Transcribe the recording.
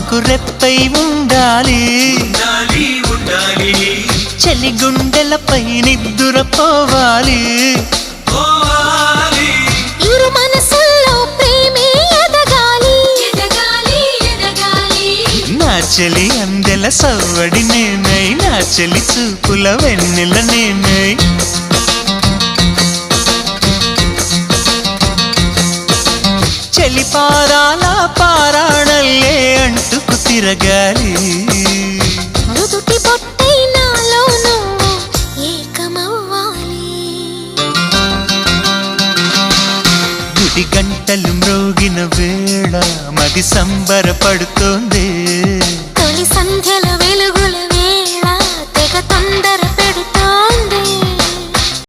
మాకు రెప్పై ఉండాలి చలి గుండెలపై నిద్దురపోవాలి ఇరు మనసుల్లో ప్రేమే ఎదగాలి నా చెలి అందెల సవ్వడి నేనై నా చెలి చూపుల వెన్నెల నేనై చెలి పారాల పారాణల్లే అంటుకు తిరగాలి నుదుటి బొట్టై నాలో నువ్వు ఏకమవ్వాలి గుడి గంటలు మ్రోగిన వేళ మది సంబరపడుతోంది తొలి సంధ్యలో